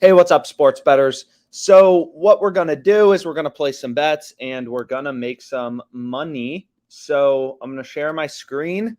Hey, what's up, sports bettors? So, what we're going to do is we're going to play some bets and we're going to make some money. So, I'm going to share my screen.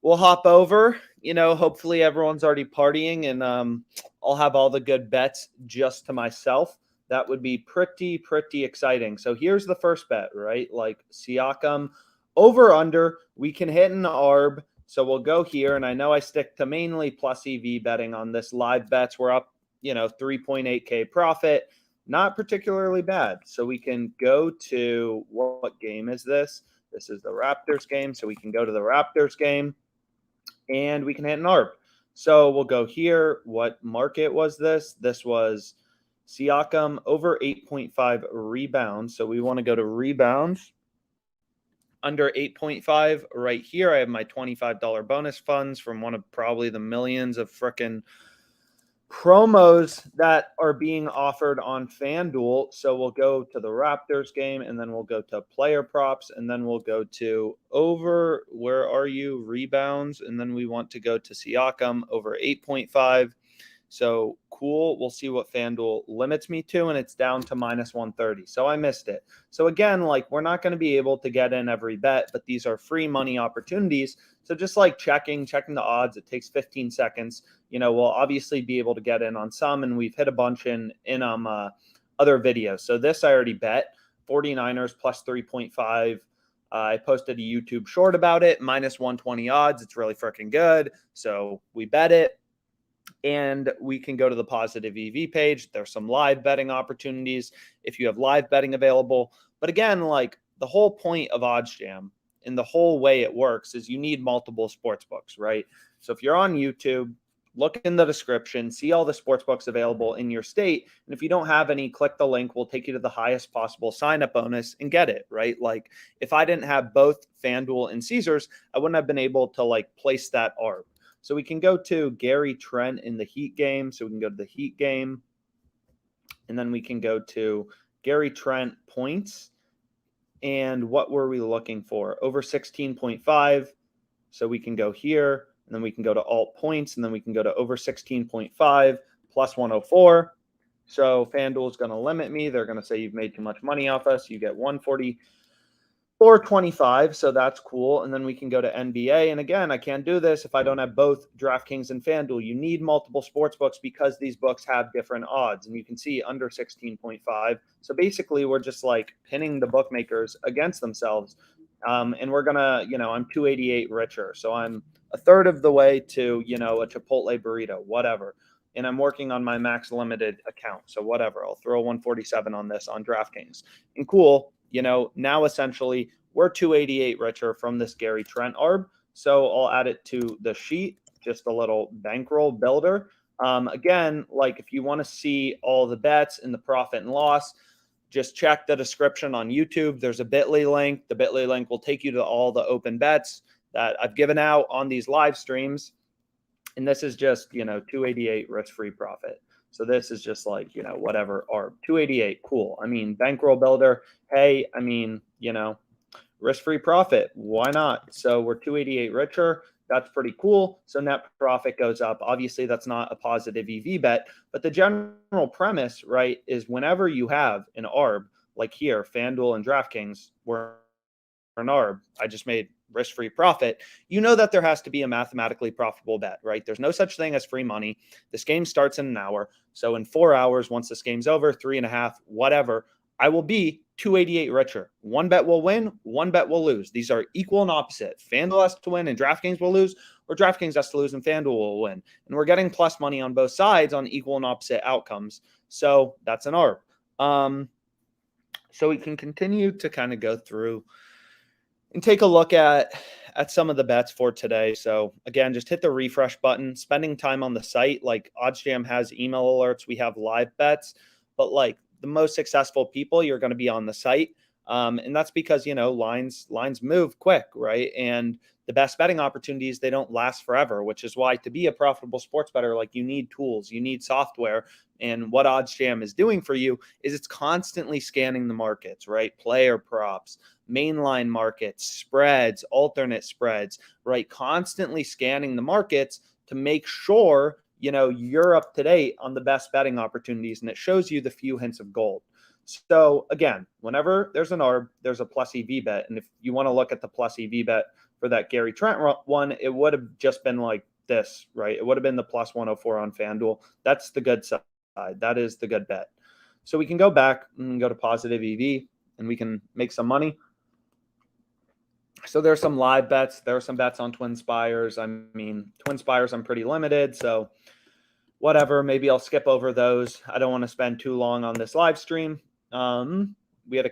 We'll hop over. Hopefully everyone's already partying and I'll have all the good bets just to myself. That would be pretty exciting. So, here's the first bet, right? Like Siakam over under. We can hit an ARB. So, we'll go here. And I know I stick to mainly plus EV betting on this live bets. We're up 3.8K profit, not particularly bad. So we can go to what game is this? This is the Raptors game. So we can go to the Raptors game and we can hit an ARB. So we'll go here. What market was this? This was Siakam over 8.5 rebounds. So we want to go to rebounds under 8.5 right here. I have my $25 bonus funds from one of probably the millions of frickin' promos that are being offered on FanDuel. So we'll go to the Raptors game and then we'll go to player props and then we'll go to over, where are you, rebounds, and then we want to go to Siakam over 8.5. So cool. We'll see what FanDuel limits me to, and it's down to minus 130. So I missed it. So again, like we're not going to be able to get in every bet, but these are free money opportunities. So just like checking the odds, it takes 15 seconds. We'll obviously be able to get in on some, and we've hit a bunch in other videos. So this I already bet 49ers plus 3.5. I posted a YouTube short about it, minus 120 odds. It's really freaking good. So we bet it. And we can go to the positive EV page. There's some live betting opportunities if you have live betting available. But again, like the whole point of OddsJam and the whole way it works is you need multiple sports books, right? So if you're on YouTube, look in the description, see all the sports books available in your state. And if you don't have any, click the link. We'll take you to the highest possible sign-up bonus and get it, right? Like if I didn't have both FanDuel and Caesars, I wouldn't have been able to like place that ARB. So we can go to Gary Trent in the Heat game. So we can go to the Heat game. And then we can go to Gary Trent points. And what were we looking for? Over 16.5. So we can go here. And then we can go to alt points. And then we can go to over 16.5 plus 104. So FanDuel is going to limit me. They're going to say you've made too much money off us. You get 140. 425, so that's cool. And then we can go to NBA. And again, I can't do this if I don't have both DraftKings and FanDuel. You need multiple sports books because these books have different odds. And you can see under 16.5. So basically, we're just like pinning the bookmakers against themselves. And we're going to, I'm 288 richer. So I'm a third of the way to, a Chipotle burrito, whatever. And I'm working on my max limited account. So whatever, I'll throw 147 on this on DraftKings. And cool. Now essentially we're 288 richer from this Gary Trent ARB. So I'll add it to the sheet, just a little bankroll builder. Again, like if you want to see all the bets and the profit and loss, just check the description on YouTube. There's a Bitly link. The Bitly link will take you to all the open bets that I've given out on these live streams. And this is just, 288 risk-free profit. So this is just like, whatever, ARB, 288, cool. I mean, bankroll builder, hey, I mean, risk-free profit, why not? So we're 288 richer. That's pretty cool. So net profit goes up. Obviously, that's not a positive EV bet, but the general premise, right, is whenever you have an ARB, like here, FanDuel and DraftKings, where an ARB, I just made risk-free profit, that there has to be a mathematically profitable bet, right? There's no such thing as free money. This game starts in an hour. So in 4 hours, once this game's over, 3.5, whatever, I will be 288 richer. One bet will win, one bet will lose. These are equal and opposite. FanDuel has to win and DraftKings will lose, or DraftKings has to lose and FanDuel will win. And we're getting plus money on both sides on equal and opposite outcomes. So that's an ARB. So we can continue to kind of go through and take a look at some of the bets for today. So again, just hit the refresh button, spending time on the site. Like OddsJam has email alerts. We have live bets, but like the most successful people, you're going to be on the site. And that's because, lines move quick, right? And the best betting opportunities, they don't last forever, which is why to be a profitable sports bettor, like you need tools, you need software. And what OddsJam is doing for you is it's constantly scanning the markets, right? Player props, mainline markets, spreads, alternate spreads, right? Constantly scanning the markets to make sure you're up to date on the best betting opportunities, and it shows you the few hints of gold. So again, whenever there's an ARB, there's a plus EV bet. And if you want to look at the plus EV bet for that Gary Trent one, it would have just been like this, right? It would have been the plus 104 on FanDuel. That's the good side. That is the good bet. So we can go back and go to positive EV and we can make some money. So there's some live bets. There are some bets on TwinSpires. I mean, TwinSpires, I'm pretty limited. So whatever, maybe I'll skip over those. I don't want to spend too long on this live stream. I had a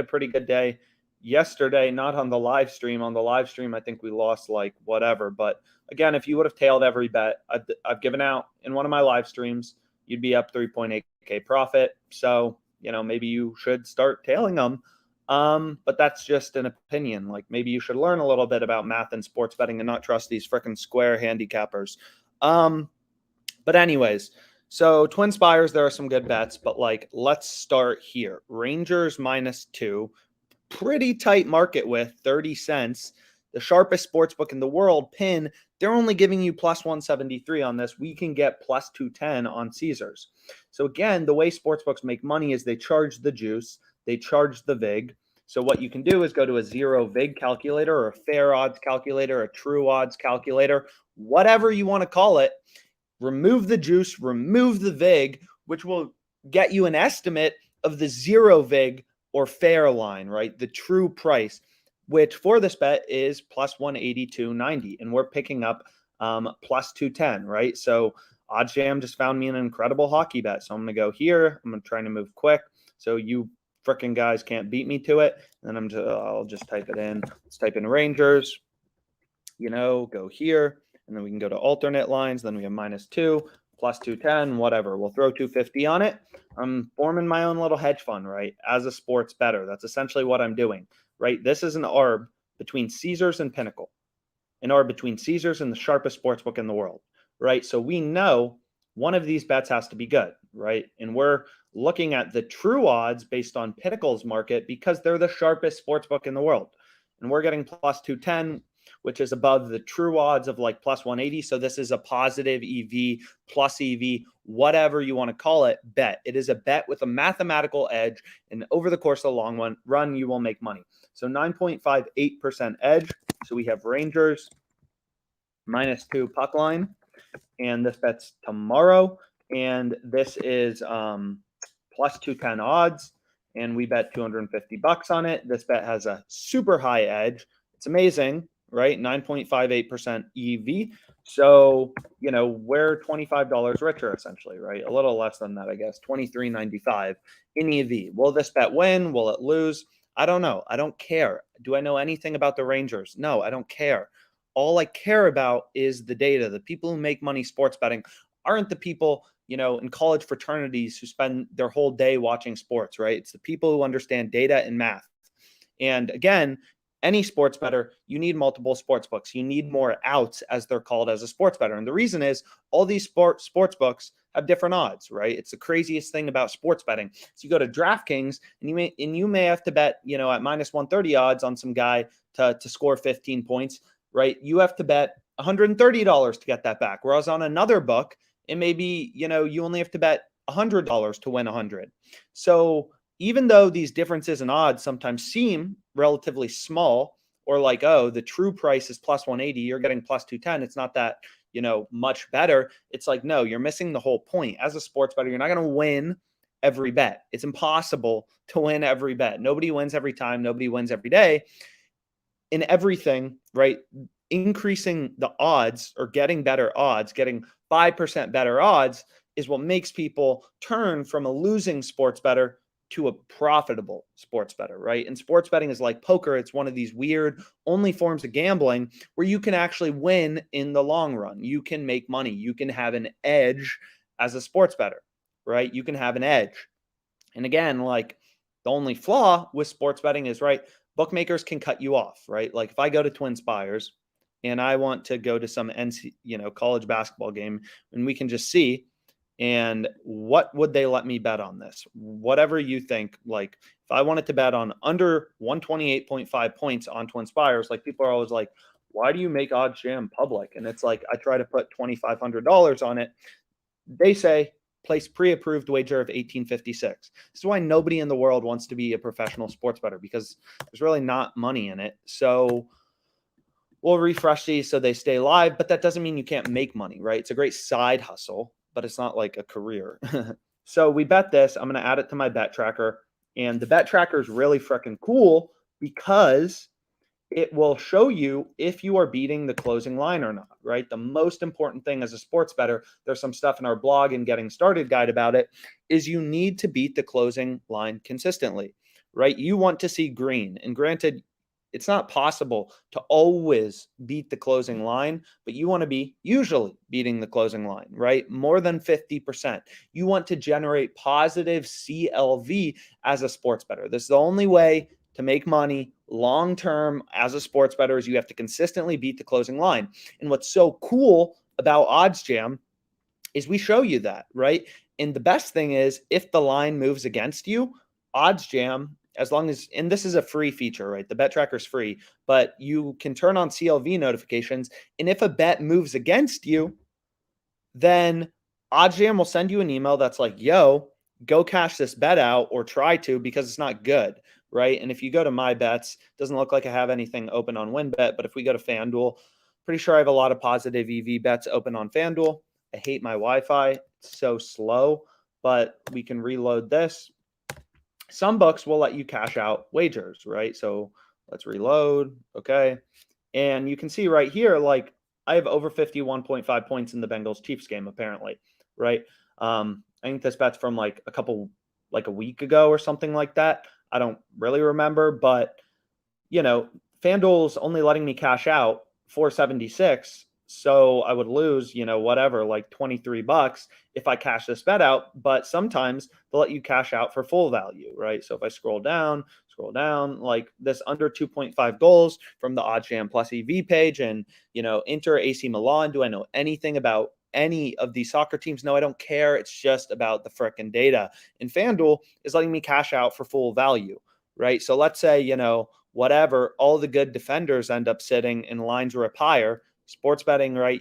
pretty good day yesterday, not on the live stream. On the live stream, I think we lost like whatever. But again, if you would have tailed every bet I've given out in one of my live streams, you'd be up 3.8K profit. So, maybe you should start tailing them. But that's just an opinion. Like maybe you should learn a little bit about math and sports betting and not trust these freaking square handicappers. But anyways, so TwinSpires, there are some good bets, but like, let's start here. Rangers -2, pretty tight market with 30 cents. The sharpest sports book in the world, PIN, they're only giving you plus 173 on this. We can get plus 210 on Caesars. So again, the way sportsbooks make money is they charge the juice, they charge the VIG. So what you can do is go to a zero VIG calculator or a fair odds calculator, a true odds calculator, whatever you want to call it. Remove the juice, remove the VIG, which will get you an estimate of the zero VIG or fair line, right? The true price, which for this bet is plus 182.90. And we're picking up plus 210, right? So OddsJam just found me an incredible hockey bet. So I'm going to go here. I'm trying to move quick. So you freaking guys can't beat me to it. And then I'll just type it in. Let's type in Rangers, go here. And then we can go to alternate lines. Then we have -2, plus 210, whatever. We'll throw 250 on it. I'm forming my own little hedge fund, right? As a sports bettor. That's essentially what I'm doing, right? This is an ARB between Caesars and Pinnacle. An ARB between Caesars and the sharpest sports book in the world, right? So we know one of these bets has to be good, right? And we're looking at the true odds based on Pinnacle's market because they're the sharpest sports book in the world. And we're getting plus 210, which is above the true odds of like plus 180. So this is a positive EV, plus EV, whatever you want to call it, bet. It is a bet with a mathematical edge. And over the course of the long run, you will make money. So 9.58% edge. So we have Rangers -2 puck line. And this bet's tomorrow. And this is plus 210 odds. And we bet $250 on it. This bet has a super high edge. It's amazing, right? 9.58% EV. So, we're $25 richer essentially, right? A little less than that, I guess, $23.95 in EV. Will this bet win? Will it lose? I don't know. I don't care. Do I know anything about the Rangers? No, I don't care. All I care about is the data. The people who make money sports betting aren't the people, in college fraternities who spend their whole day watching sports, right? It's the people who understand data and math. And again, any sports bettor, you need multiple sports books. You need more outs, as they're called, as a sports bettor. And the reason is all these sports books have different odds, right? It's the craziest thing about sports betting. So you go to DraftKings and you may have to bet, at -130 odds on some guy to score 15 points, right? You have to bet $130 to get that back. Whereas on another book, it may be, you only have to bet $100 to win 100. So even though these differences in odds sometimes seem relatively small, or like, oh, the true price is plus 180, you're getting plus 210. It's not that, much better. It's like, no, you're missing the whole point. As a sports bettor, you're not going to win every bet. It's impossible to win every bet. Nobody wins every time. Nobody wins every day. In everything, right? Increasing the odds or getting better odds, getting 5% better odds is what makes people turn from a losing sports bettor to a profitable sports bettor, right? And sports betting is like poker. It's one of these weird only forms of gambling where you can actually win in the long run. You can make money. You can have an edge as a sports bettor, right? You can have an edge. And again, like the only flaw with sports betting is, right, bookmakers can cut you off, right? Like if I go to TwinSpires and I want to go to some college basketball game, and we can just see, and what would they let me bet on this? Whatever you think. Like if I wanted to bet on under 128.5 points on TwinSpires, like people are always like, why do you make OddsJam public? And it's like, I try to put $2,500 on it. They say, place pre-approved wager of 1856. This is why nobody in the world wants to be a professional sports bettor, because there's really not money in it. So we'll refresh these so they stay live, but that doesn't mean you can't make money, right? It's a great side hustle, but it's not like a career. So we bet this. I'm going to add it to my bet tracker. And the bet tracker is really freaking cool because it will show you if you are beating the closing line or not, right? The most important thing as a sports bettor, there's some stuff in our blog and getting started guide about it, is you need to beat the closing line consistently, right? You want to see green. And granted, it's not possible to always beat the closing line, but you want to be usually beating the closing line, right? More than 50%. You want to generate positive CLV as a sports bettor. This is the only way to make money long term as a sports bettor is you have to consistently beat the closing line. And what's so cool about OddsJam is we show you that, right? And the best thing is if the line moves against you, OddsJam, as long as, and this is a free feature, right? The bet tracker is free, but you can turn on CLV notifications. And if a bet moves against you, then OddsJam will send you an email that's like, yo, go cash this bet out or try to, because it's not good, right? And if you go to my bets, doesn't look like I have anything open on WynnBET, but if we go to FanDuel, pretty sure I have a lot of positive EV bets open on FanDuel. I hate my Wi-Fi. It's so slow, but we can reload this. Some books will let you cash out wagers, right? So let's reload. Okay. And you can see right here, like I have over 51.5 points in the Bengals Chiefs game, apparently, right? I think this bet's from like a week ago or something like that. I don't really remember, but FanDuel's only letting me cash out 476. So I would lose, whatever, like $23 if I cash this bet out. But sometimes they'll let you cash out for full value, right? So if I scroll down, like this under 2.5 goals from the OddsJam Plus EV page and, Inter AC Milan. Do I know anything about any of these soccer teams? No, I don't care. It's just about the frickin' data. And FanDuel is letting me cash out for full value, right? So let's say, whatever, all the good defenders end up sitting and lines are up higher. Sports betting, right?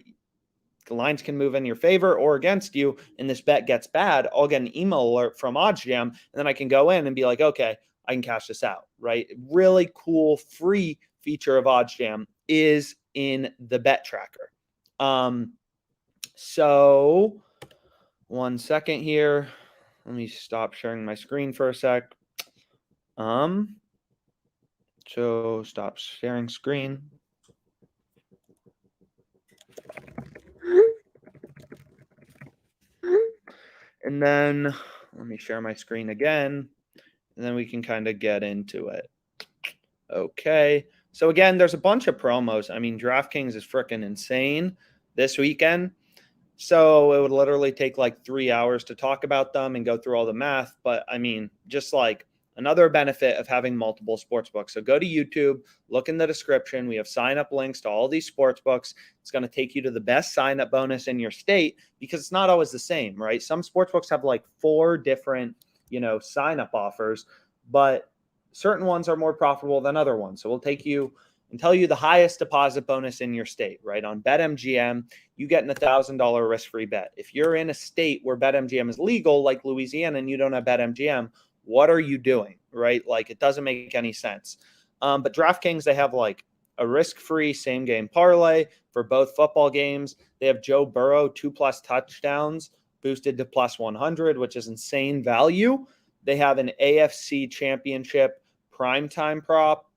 The lines can move in your favor or against you, and this bet gets bad. I'll get an email alert from OddsJam, and then I can go in and be like, okay, I can cash this out, right? Really cool free feature of OddsJam is in the bet tracker. So 1 second here. Let me stop sharing my screen for a sec. So stop sharing screen. And then let me share my screen again, and then we can kind of get into it. Okay. So again, there's a bunch of promos. I mean, DraftKings is freaking insane this weekend. So it would literally take like 3 hours to talk about them and go through all the math. But I mean, just like another benefit of having multiple sports books. So go to YouTube, look in the description. We have sign up links to all these sports books. It's going to take you to the best sign up bonus in your state because it's not always the same, right? Some sports books have like 4 different, sign up offers, but certain ones are more profitable than other ones. So we'll take you and tell you the highest deposit bonus in your state, right? On BetMGM, you get an $1,000 risk-free bet. If you're in a state where BetMGM is legal, like Louisiana, and you don't have BetMGM, what are you doing, right? Like, it doesn't make any sense. But DraftKings, they have like a risk-free same game parlay for both football games. They have Joe Burrow 2+ touchdowns boosted to +100, which is insane value. They have an AFC championship primetime prop,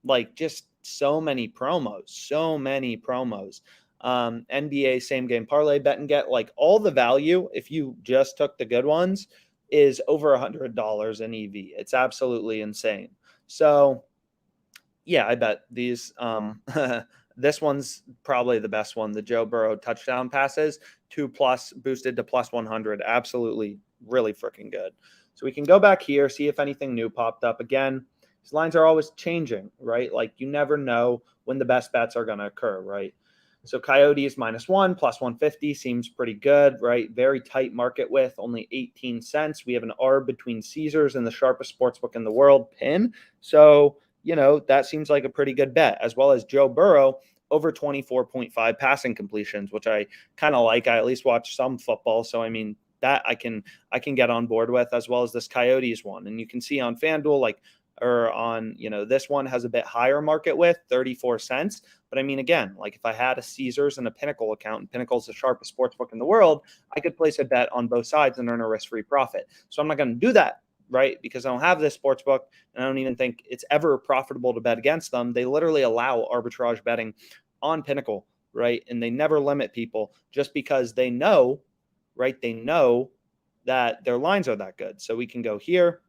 like just so many promos. NBA same game parlay bet and get, like all the value. If you just took the good ones, is over $100 in EV. It's absolutely insane. So yeah, I bet these, this one's probably the best one. The Joe Burrow touchdown passes 2+ boosted to +100. Absolutely really freaking good. So we can go back here, see if anything new popped up. Again, these lines are always changing, right? Like you never know when the best bets are going to occur, right? So Coyotes -1, +150 seems pretty good, right? Very tight market width, only 18 cents. We have an arb between Caesars and the sharpest sportsbook in the world, PIN. So, that seems like a pretty good bet, as well as Joe Burrow over 24.5 passing completions, which I kind of like. I at least watch some football. So, I mean, that I can get on board with, as well as this Coyotes one. And you can see on FanDuel, like, or on, this one has a bit higher market width, 34 cents. But I mean, again, like if I had a Caesars and a Pinnacle account, and Pinnacle's the sharpest sports book in the world, I could place a bet on both sides and earn a risk-free profit. So I'm not going to do that, right? Because I don't have this sports book, and I don't even think it's ever profitable to bet against them. They literally allow arbitrage betting on Pinnacle, right? And they never limit people just because they know, right? They know that their lines are that good. So we can go here.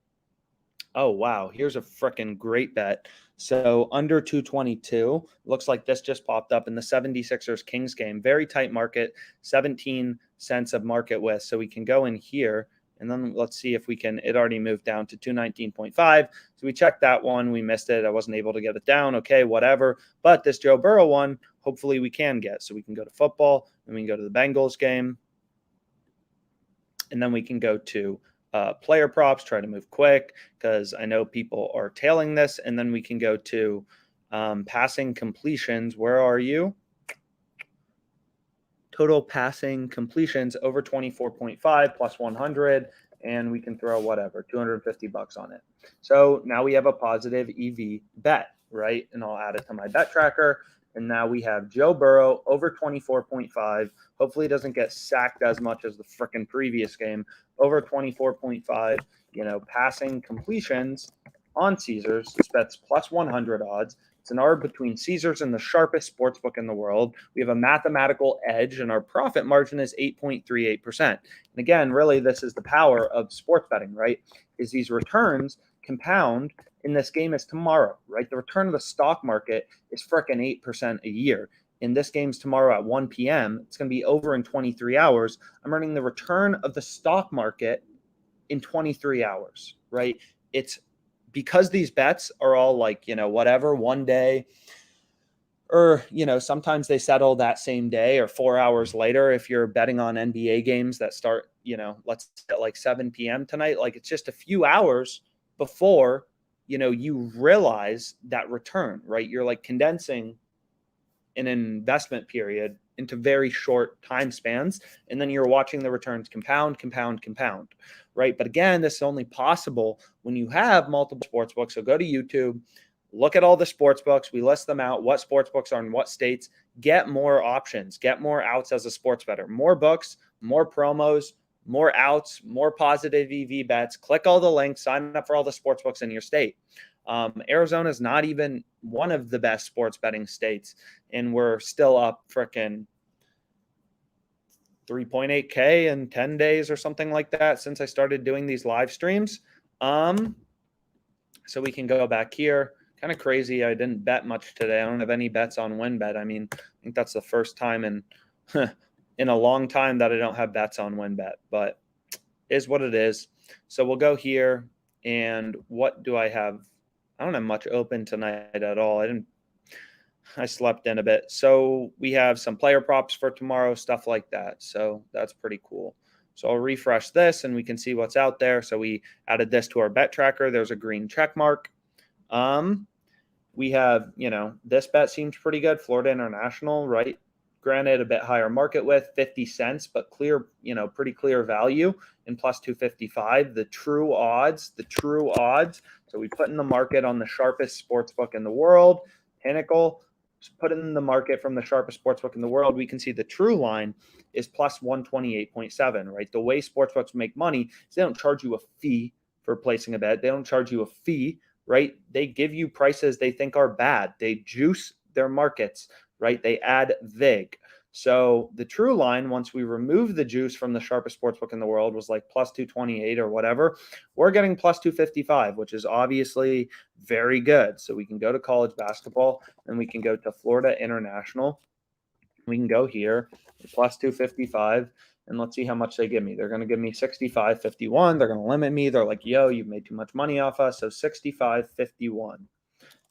Oh, wow. Here's a freaking great bet. So under 222, looks like this just popped up in the 76ers Kings game. Very tight market, 17 cents of market width. So we can go in here, and then let's see if we can. It already moved down to 219.5. So we checked that one. We missed it. I wasn't able to get it down. Okay, whatever. But this Joe Burrow one, hopefully we can get. So we can go to football, and we can go to the Bengals game. And then we can go to player props, try to move quick because I know people are tailing this. And then we can go to passing completions. Where are you? Total passing completions over 24.5 plus 100. And we can throw whatever, $250 on it. So now we have a positive EV bet, right? And I'll add it to my bet tracker. And now we have Joe Burrow over 24.5. Hopefully it doesn't get sacked as much as the freaking previous game. Over 24.5, passing completions on Caesars. This bet's plus 100 odds. It's an arb between Caesars and the sharpest sports book in the world. We have a mathematical edge, and our profit margin is 8.38%. And again, really, this is the power of sports betting, right? Is these returns compound. In this game is tomorrow, right? The return of the stock market is frickin' 8% a year. And this game's tomorrow at 1 p.m. It's going to be over in 23 hours. I'm earning the return of the stock market in 23 hours, right? It's because these bets are all like, whatever, one day, or, sometimes they settle that same day or 4 hours later. If you're betting on NBA games that start, let's say at like 7 p.m. tonight, like it's just a few hours before you realize that return, right? You're like condensing an investment period into very short time spans, and then you're watching the returns compound, right? But again, this is only possible when you have multiple sports books. So go to YouTube, look at all the sports books. We list them out, what sports books are in what states. Get more options, get more outs as a sports bettor, more books, more promos, more outs, more positive EV bets. Click all the links, sign up for all the sports books in your state. Arizona is not even one of the best sports betting states, and we're still up frickin' 3.8K in 10 days or something like that since I started doing these live streams. So we can go back here. Kind of crazy. I didn't bet much today. I don't have any bets on WinBet. I mean, I think that's the first time in a long time that I don't have bets on WinBet, but is what it is. So we'll go here, and what do I have? I don't have much open tonight at all. I slept in a bit. So we have some player props for tomorrow, stuff like that. So that's pretty cool. So I'll refresh this and we can see what's out there. So we added this to our bet tracker. There's a green check mark. We have, this bet seems pretty good. Florida International, right? Granted, a bit higher market width, 50 cents, but clear, pretty clear value in plus 255. The true odds. So we put in the market on the sharpest sports book in the world, Pinnacle. Put in the market from the sharpest sportsbook in the world, we can see the true line is plus 128.7, right? The way sportsbooks make money is they don't charge you a fee for placing a bet. They don't charge you a fee, right? They give you prices they think are bad. They juice their markets, right? They add vig. So the true line, once we remove the juice from the sharpest sportsbook in the world, was like plus 228 or whatever. We're getting plus 255, which is obviously very good. So we can go to college basketball, and we can go to Florida International. We can go here, plus 255, and let's see how much they give me. They're going to give me 65.51. They're going to limit me. They're like, yo, you've made too much money off us. So 65.51.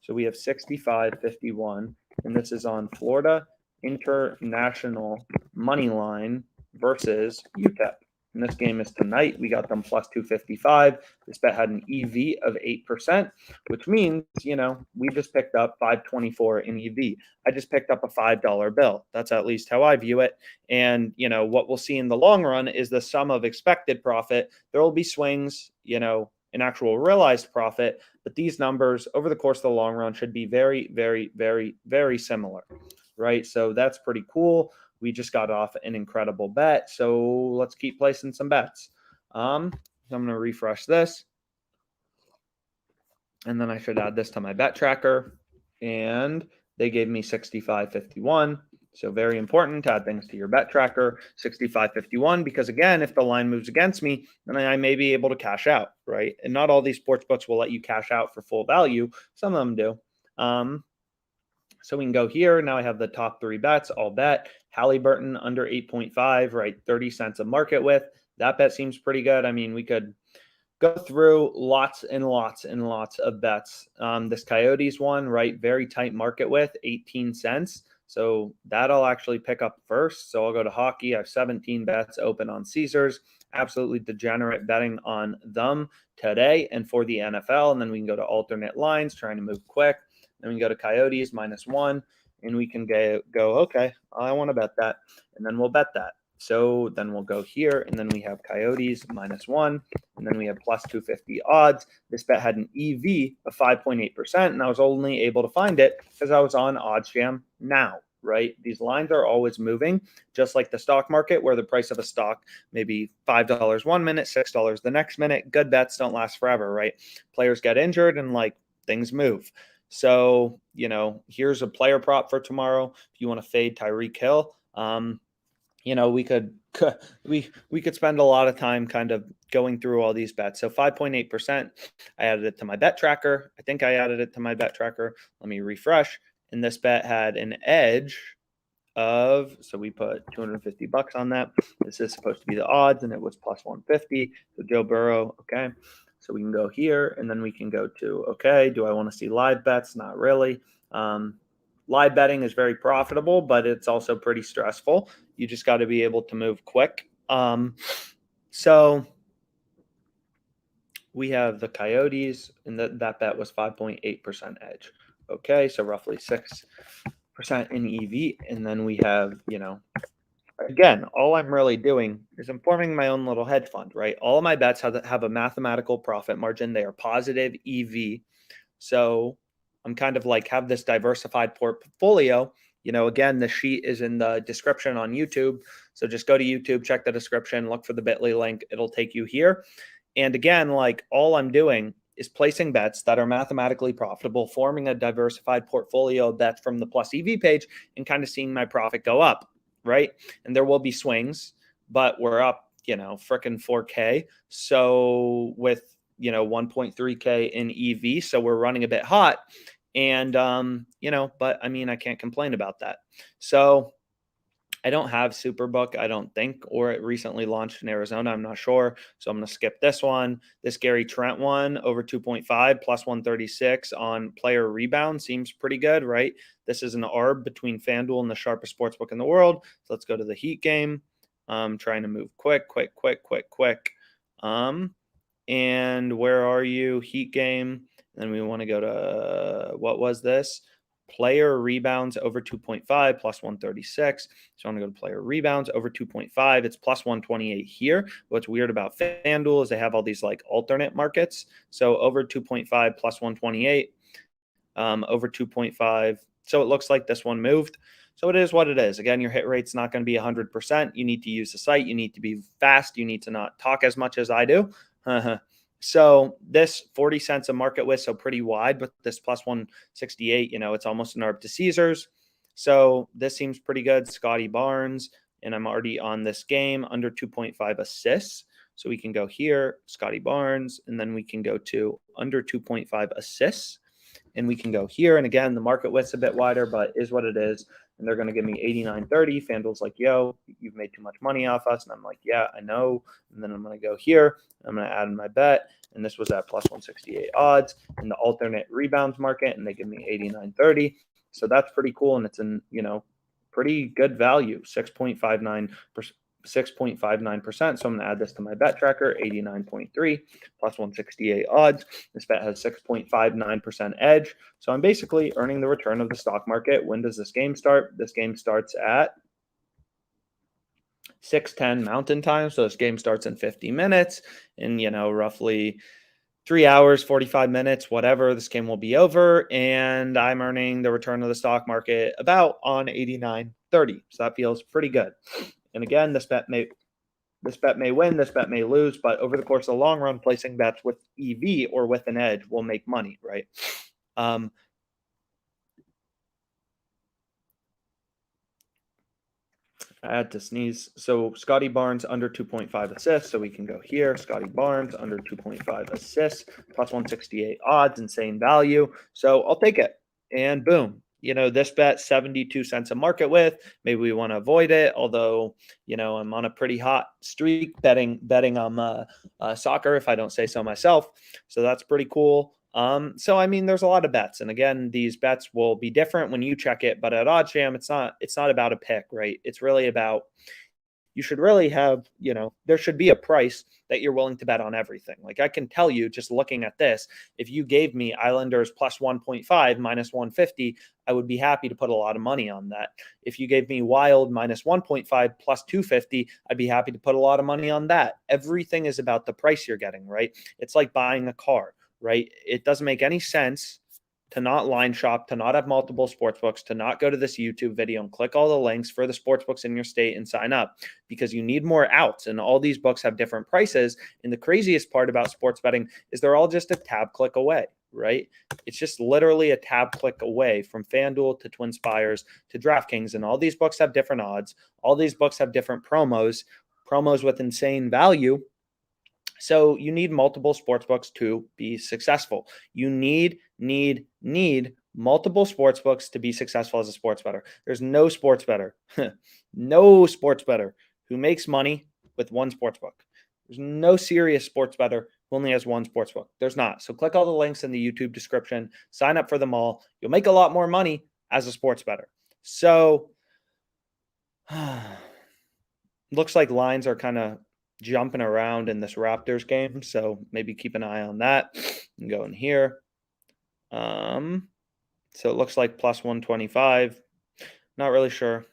So we have 65.51, and this is on Florida International money line versus UTEP. And this game is tonight. We got them plus 255. This bet had an EV of 8%, which means, we just picked up 524 in EV. I just picked up a $5 bill. That's at least how I view it. And, what we'll see in the long run is the sum of expected profit. There will be swings, in actual realized profit, but these numbers over the course of the long run should be very, very, very, very similar, right? So that's pretty cool. We just got off an incredible bet. So let's keep placing some bets. I'm going to refresh this. And then I should add this to my bet tracker. And they gave me 65.51. So very important to add things to your bet tracker, 65.51, because again, if the line moves against me, then I may be able to cash out, right? And not all these sports books will let you cash out for full value. Some of them do. So we can go here. Now I have the top 3 bets, all bet. Halliburton under 8.5, right? 30 cents a market with. That bet seems pretty good. I mean, we could go through lots and lots and lots of bets. This Coyotes one, right? Very tight market with, 18 cents. So that'll actually pick up first. So I'll go to hockey. I have 17 bets open on Caesars. Absolutely degenerate betting on them today and for the NFL. And then we can go to alternate lines, trying to move quick. Then we can go to Coyotes -1, and we can go, okay, I want to bet that. And then we'll bet that. So then we'll go here, and then we have Coyotes -1, and then we have plus 250 odds. This bet had an EV of 5.8%, and I was only able to find it because I was on OddsJam now, right? These lines are always moving, just like the stock market, where the price of a stock may be $5 one minute, $6 the next minute. Good bets don't last forever, right? Players get injured, and things move. So, here's a player prop for tomorrow. If you want to fade Tyreek Hill, we could spend a lot of time kind of going through all these bets. So 5.8%, I added it to my bet tracker. I think I added it to my bet tracker. Let me refresh. And this bet had an edge of, so we put $250 on that. This is supposed to be the odds, and it was plus 150. So Joe Burrow, okay. So we can go here, and then we can go to, okay, do I want to see live bets? Not really. Live betting is very profitable, but it's also pretty stressful. You just got to be able to move quick. So we have the Coyotes, and that bet was 5.8% edge. Okay, so roughly 6% in EV. And then we have, again, all I'm really doing is I'm forming my own little hedge fund, right? All of my bets have a mathematical profit margin. They are positive EV. So I'm kind of have this diversified portfolio. Again, the sheet is in the description on YouTube. So just go to YouTube, check the description, look for the Bitly link. It'll take you here. And again, all I'm doing is placing bets that are mathematically profitable, forming a diversified portfolio of bets from the plus EV page, and kind of seeing my profit go up, right? And there will be swings, but we're up, frickin' 4K. So with, 1.3K in EV. So we're running a bit hot. And, but I mean, I can't complain about that. So I don't have Superbook, I don't think, or it recently launched in Arizona. I'm not sure. So I'm going to skip this one. This Gary Trent one over 2.5 plus 136 on player rebound seems pretty good, right? This is an ARB between FanDuel and the sharpest sportsbook in the world. So let's go to the Heat game. I'm trying to move quick. And where are you? Heat game. Then we want to go to, what was this? Player rebounds over 2.5 plus 136. So I want to go to player rebounds over 2.5. It's plus 128 here. What's weird about FanDuel is they have all these alternate markets. So over 2.5 plus 128, over 2.5. So it looks like this one moved. So it is what it is. Again, your hit rate's not going to be 100%. You need to use the site. You need to be fast. You need to not talk as much as I do. So this 40 cents a market with, so pretty wide, but this plus 168, it's almost an ARB to Caesars. So this seems pretty good. Scotty Barnes, and I'm already on this game under 2.5 assists. So we can go here, Scotty Barnes, and then we can go to under 2.5 assists. And we can go here. And again, the market width's a bit wider, but is what it is. And they're going to give me 89.30. FanDuel's like, yo, you've made too much money off us. And I'm like, yeah, I know. And then I'm going to go here. I'm going to add in my bet. And this was at plus 168 odds in the alternate rebounds market. And they give me 89.30. So that's pretty cool. And it's in, pretty good value, 6.59% 6.59%. So I'm going to add this to my bet tracker, 89.3 plus 168 odds. This bet has 6.59% edge. So I'm basically earning the return of the stock market. When does this game start? This game starts at 6:10 Mountain Time. So this game starts in 50 minutes, in, roughly 3 hours, 45 minutes, whatever. This game will be over, and I'm earning the return of the stock market about on 89.30. So that feels pretty good. And again, this bet may win, this bet may lose, but over the course of the long run, placing bets with EV or with an edge will make money, right? I had to sneeze. So Scotty Barnes under 2.5 assists. So we can go here. Scotty Barnes under 2.5 assists, plus 168 odds, insane value. So I'll take it. And boom. This bet 72 cents a market with. Maybe we want to avoid it. Although, I'm on a pretty hot streak betting on soccer, if I don't say so myself. So that's pretty cool. So I mean, there's a lot of bets, and again, these bets will be different when you check it. But at OddsJam, it's not about a pick, right? It's really about, you should really have, there should be a price that you're willing to bet on everything. Like I can tell you, just looking at this, if you gave me Islanders plus 1.5 minus 150, I would be happy to put a lot of money on that. If you gave me Wild minus 1.5 plus 250, I'd be happy to put a lot of money on that. Everything is about the price you're getting, right? It's like buying a car. Right? It doesn't make any sense to not line shop, to not have multiple sports books, to not go to this YouTube video and click all the links for the sports books in your state and sign up, because you need more outs. And all these books have different prices. And the craziest part about sports betting is they're all just a tab click away, right? It's just literally a tab click away from FanDuel to TwinSpires to DraftKings. And all these books have different odds. All these books have different promos with insane value. So you need multiple sports books to be successful. You need multiple sports books to be successful as a sports bettor. There's no sports bettor, who makes money with one sports book. There's no serious sports bettor who only has one sports book. There's not. So click all the links in the YouTube description, sign up for them all. You'll make a lot more money as a sports bettor. So looks like lines are kind of jumping around in this Raptors game, so maybe keep an eye on that. And go in here. So it looks like plus 125. Not really sure.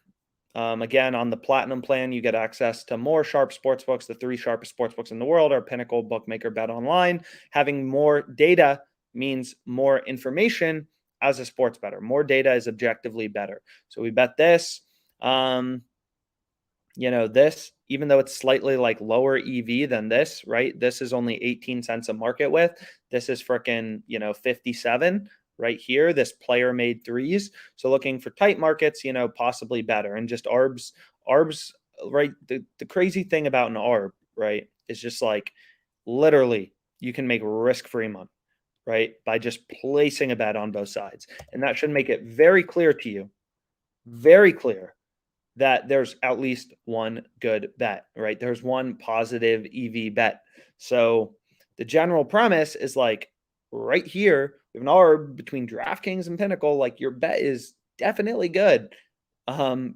Again, on the Platinum plan, you get access to more sharp sports books. The 3 sharpest sports books in the world are Pinnacle, Bookmaker, Bet Online. Having more data means more information as a sports bettor. More data is objectively better. So we bet this. This, even though it's slightly like lower EV than this, right? This is only 18 cents a market with. This is freaking, 57 right here. This player made threes. So looking for tight markets, possibly better. And just ARBs, right? The crazy thing about an ARB, right, is just like literally you can make risk-free money, right? By just placing a bet on both sides. And that should make it very clear to you, that there's at least one good bet, right? There's one positive EV bet. So the general premise is like right here, we have an ARB between DraftKings and Pinnacle. Like your bet is definitely good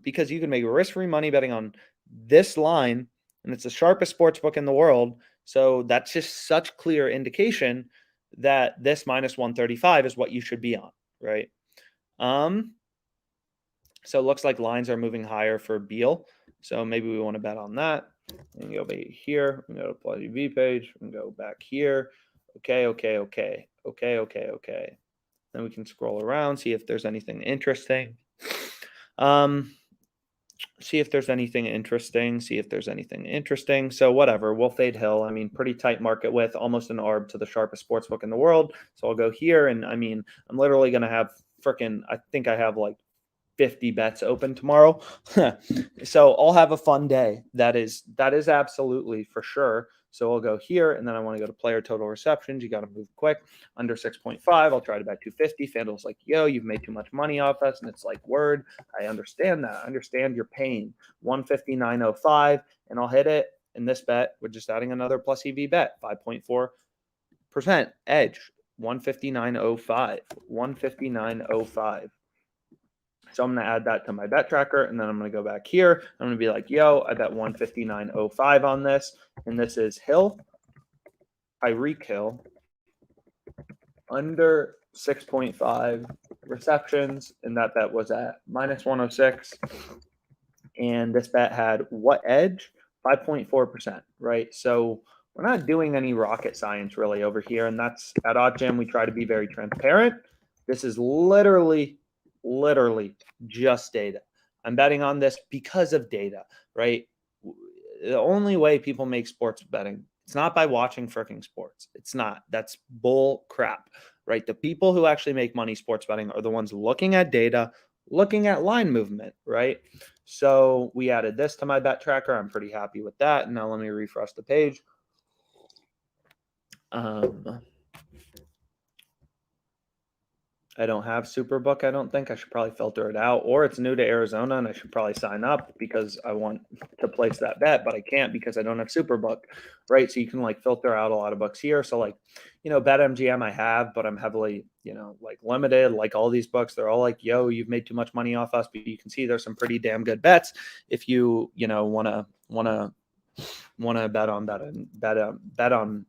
because you can make risk-free money betting on this line, and it's the sharpest sports book in the world. So that's just such clear indication that this minus 135 is what you should be on, right? So it looks like lines are moving higher for Beal. So maybe we want to bet on that. And go back here. We go to Plus EV page. We can go back here. Okay. Then we can scroll around, see if there's anything interesting. See if there's anything interesting. So whatever, we'll fade Hill. I mean, pretty tight market with almost an ARB to the sharpest sportsbook in the world. So I'll go here, and I mean, I'm literally going to have I think I have like 50 bets open tomorrow. So I'll have a fun day. That is absolutely for sure. So I'll go here, and then I want to go to player total receptions. You got to move quick. Under 6.5, I'll try to bet 250. FanDuel's like, yo, you've made too much money off us. And it's like, word, I understand that. I understand your pain. 159.05, and I'll hit it. In this bet, we're just adding another plus EV bet, 5.4% edge, 159.05. So I'm going to add that to my bet tracker, and then I'm going to go back here. I'm going to be like, yo, I bet 159.05 on this, and this is Hill, Tyreek Hill, under 6.5 receptions, and that bet was at minus 106. And this bet had what edge? 5.4%, right? So we're not doing any rocket science really over here, and that's at OddsJam. We try to be very transparent. This is literally just data. I'm betting on this because of data, right? The only way people make sports betting, it's not by watching freaking sports. It's not. That's bull crap, right? The people who actually make money sports betting are the ones looking at data, looking at line movement, right? So we added this to my bet tracker. I'm pretty happy with that. Now let me refresh the page. I don't have Superbook, I don't think. I should probably filter it out. Or it's new to Arizona, and I should probably sign up because I want to place that bet, but I can't because I don't have Superbook, right? So you can like filter out a lot of books here. So like, BetMGM I have, but I'm heavily, like limited. Like all these books, they're all like, yo, you've made too much money off us. But you can see there's some pretty damn good bets if you, want to bet on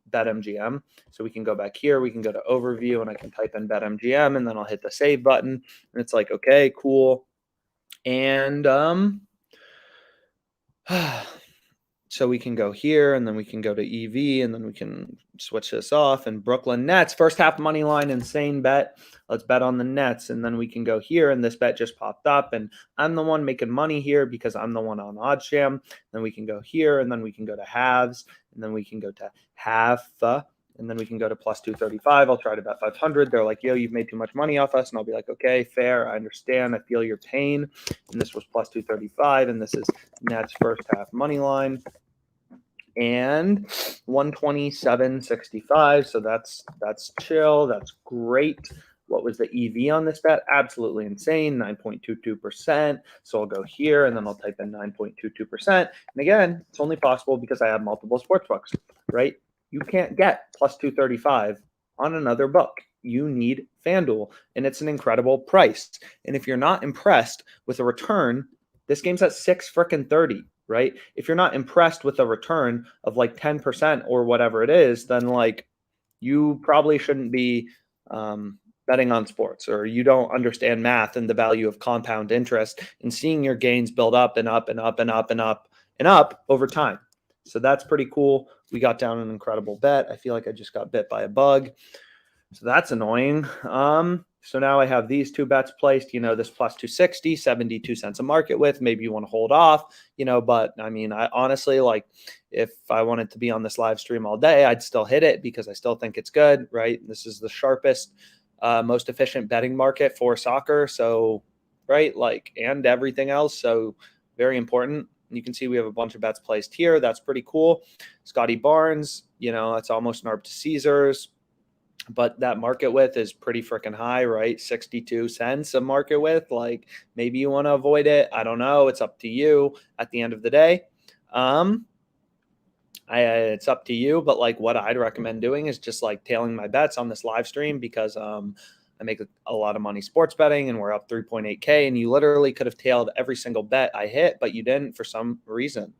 BetMGM. So we can go back here, we can go to overview, and I can type in BetMGM, and then I'll hit the save button, and it's like, okay, cool. And so we can go here, and then we can go to EV, and then we can switch this off. And Brooklyn Nets, first half money line, insane bet. Let's bet on the Nets. And then we can go here, and this bet just popped up, and I'm the one making money here because I'm the one on OddsJam. Then we can go here, and then we can go to halves, and then we can go to half, and then we can go to plus 235. I'll try to bet 500. They're like, yo, you've made too much money off us. And I'll be like, okay, fair. I understand. I feel your pain. And this was plus 235. And this is Nets first half money line. And 127.65. So that's chill. That's great. What was the EV on this bet? Absolutely insane, 9.22%. So I'll go here, and then I'll type in 9.22%. And again, it's only possible because I have multiple sports books, right? You can't get plus 235 on another book. You need FanDuel, and it's an incredible price. And if you're not impressed with a return, this game's at 6-30, right? If you're not impressed with a return of like 10% or whatever it is, then like you probably shouldn't be betting on sports, or you don't understand math and the value of compound interest and seeing your gains build up and up and up and up and up and up over time. So that's pretty cool. We got down an incredible bet. I feel like I just got bit by a bug. So that's annoying. So now I have these two bets placed, this plus 260, 72 cents a market with. Maybe you want to hold off, but I mean, I honestly, like, if I wanted to be on this live stream all day, I'd still hit it because I still think it's good, right? This is the sharpest, most efficient betting market for soccer. So, right, like, and everything else. So very important. You can see we have a bunch of bets placed here. That's pretty cool. Scotty Barnes, that's almost NARP to Caesars. But that market width is pretty freaking high, right? 62 cents a market width. Like, maybe you want to avoid it. I don't know. It's up to you at the end of the day. It's up to you. But like what I'd recommend doing is just like tailing my bets on this live stream because I make a lot of money sports betting, and we're up 3.8K, and you literally could have tailed every single bet I hit, but you didn't for some reason.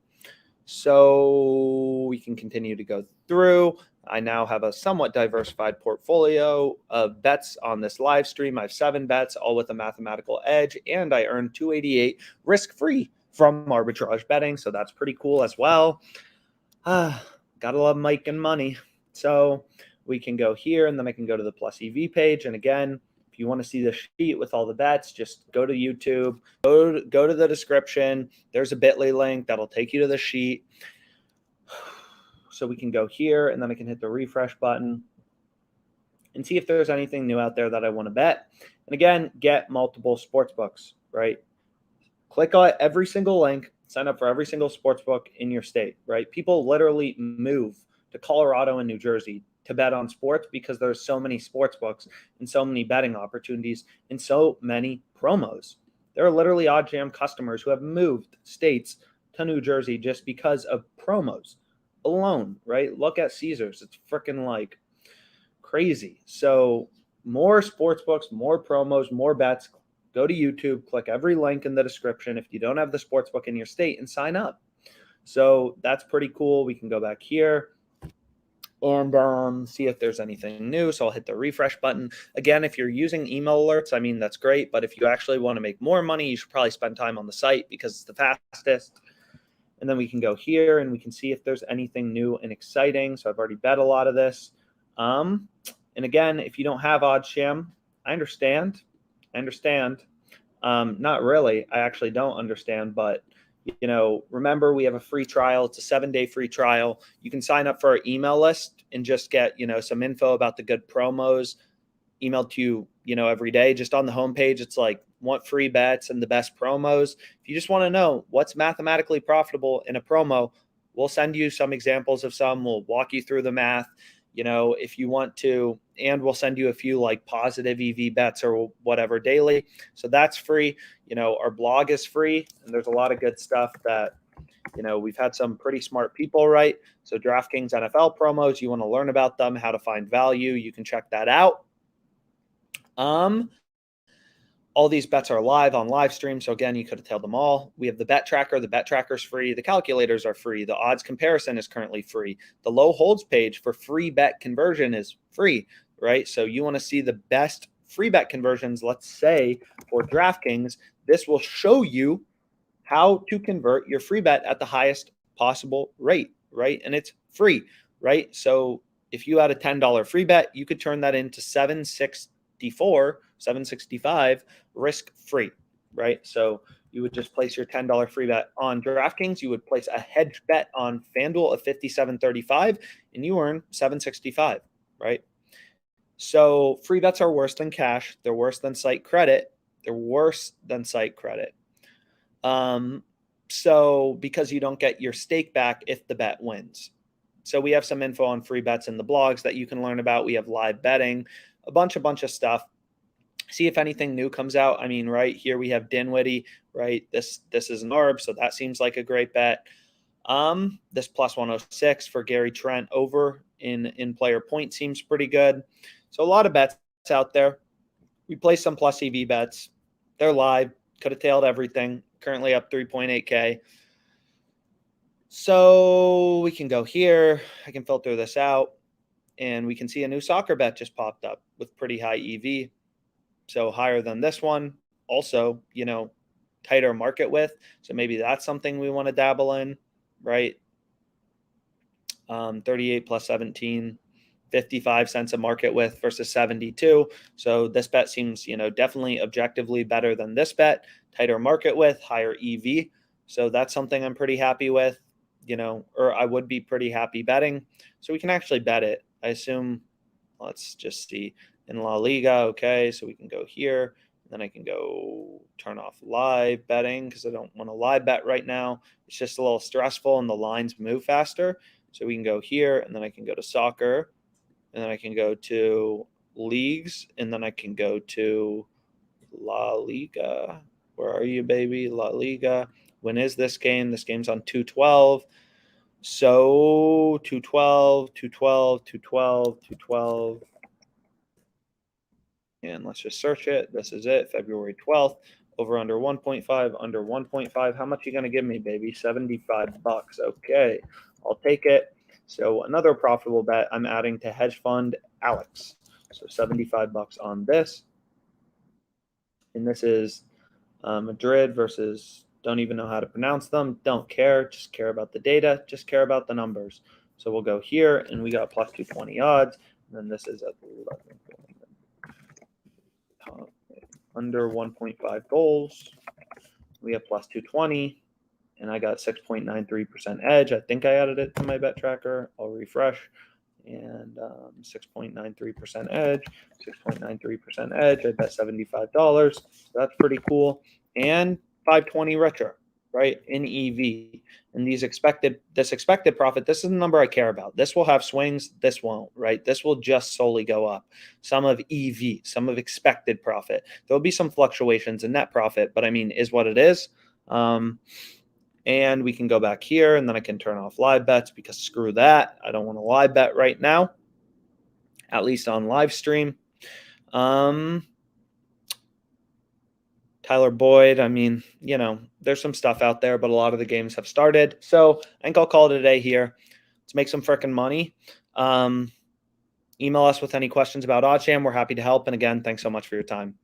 So we can continue to go through. I now have a somewhat diversified portfolio of bets on this live stream. I have 7 bets, all with a mathematical edge, and I earned 288 risk-free from arbitrage betting. So that's pretty cool as well. Gotta love Mike and money. So we can go here, and then I can go to the Plus EV page. And again, if you want to see the sheet with all the bets, just go to YouTube, go to the description. There's a Bitly link that'll take you to the sheet. So we can go here, and then I can hit the refresh button and see if there's anything new out there that I want to bet. And again, get multiple sports books, right? Click on every single link, sign up for every single sports book in your state, right? People literally move to Colorado and New Jersey to bet on sports because there's so many sports books and so many betting opportunities and so many promos. There are literally OddsJam customers who have moved states to New Jersey just because of promos alone, right? Look at Caesars. It's freaking like crazy. So more sports books, more promos, more bets. go to YouTube, click every link in the description if you don't have the sportsbook in your state, and sign up. So that's pretty cool. We can go back here and see if there's anything new. So I'll hit the refresh button. Again, if you're using email alerts, I mean, that's great. But if you actually want to make more money, you should probably spend time on the site because it's the fastest. And then we can go here and we can see if there's anything new and exciting. So I've already bet a lot of this. And again, if you don't have OddsJam, I understand. Not really. I actually don't understand, but remember we have a free trial. It's a 7-day free trial. You can sign up for our email list and just get, some info about the good promos emailed to you, every day. Just on the homepage, it's like want free bets and the best promos. If you just want to know what's mathematically profitable in a promo, we'll send you some examples of some. We'll walk you through the math, if you want to, and we'll send you a few like positive EV bets or whatever daily. So that's free. Our blog is free, and there's a lot of good stuff that, we've had some pretty smart people write. So DraftKings NFL promos, you want to learn about them, how to find value, you can check that out. All these bets are live on live stream. So again, you could have tailed them all. We have the bet tracker. The bet tracker is free. The calculators are free. The odds comparison is currently free. The low holds page for free bet conversion is free, right? So you want to see the best free bet conversions, let's say for DraftKings, this will show you how to convert your free bet at the highest possible rate, right? And it's free, right? So if you had a $10 free bet, you could turn that into $765 risk free, right? So you would just place your $10 free bet on DraftKings. You would place a hedge bet on FanDuel of $57.35 and you earn $765, right? So free bets are worse than cash. They're worse than site credit. So because you don't get your stake back if the bet wins. So we have some info on free bets in the blogs that you can learn about. We have live betting, a bunch of stuff. See if anything new comes out. I mean, right here we have Dinwiddie, right? This is an ARB, so that seems like a great bet. This plus 106 for Gary Trent over in player point seems pretty good. So a lot of bets out there. We play some plus EV bets. They're live. Could have tailed everything. Currently up 3.8K. So we can go here. I can filter this out. And we can see a new soccer bet just popped up with pretty high EV. So higher than this one. Also, tighter market width. So maybe that's something we want to dabble in, right? 38 plus 17, 55 cents a market width versus 72. So this bet seems, definitely objectively better than this bet. Tighter market width, higher EV. So that's something I'm pretty happy with, or I would be pretty happy betting. So we can actually bet it. I assume, let's just see in La Liga. Okay, so we can go here, and then I can go turn off live betting because I don't want to live bet right now. It's just a little stressful and the lines move faster. So we can go here, and then I can go to soccer, and then I can go to leagues, and then I can go to La Liga. Where are you, baby? La Liga. When is this game? This game's on 2/12. So 2/12, 2/12, 2/12, 2/12. And let's just search it. This is it, February 12th. Over under 1.5, under 1.5. How much are you going to give me, baby? $75. Okay, I'll take it. So another profitable bet I'm adding to hedge fund Alex. So $75 on this. And this is Madrid versus, don't even know how to pronounce them. Don't care. Just care about the data. Just care about the numbers. So we'll go here, and we got plus 220 odds. And then this is at 11. Under 1.5 goals. We have plus 220. And I got 6.93% edge. I think I added it to my bet tracker. I'll refresh. And 6.93% edge, 6.93% edge. I bet $75. So that's pretty cool. And 520 retro, right, in EV. And this expected profit, this is the number I care about. This will have swings. This won't, right? This will just solely go up. Some of EV, some of expected profit. There'll be some fluctuations in net profit, but I mean, is what it is. And we can go back here, and then I can turn off live bets because screw that. I don't want to live bet right now, at least on live stream. Tyler Boyd. I mean, there's some stuff out there, but a lot of the games have started. So I think I'll call it a day here. Let's make some freaking money. Email us with any questions about OddsJam. We're happy to help. And again, thanks so much for your time.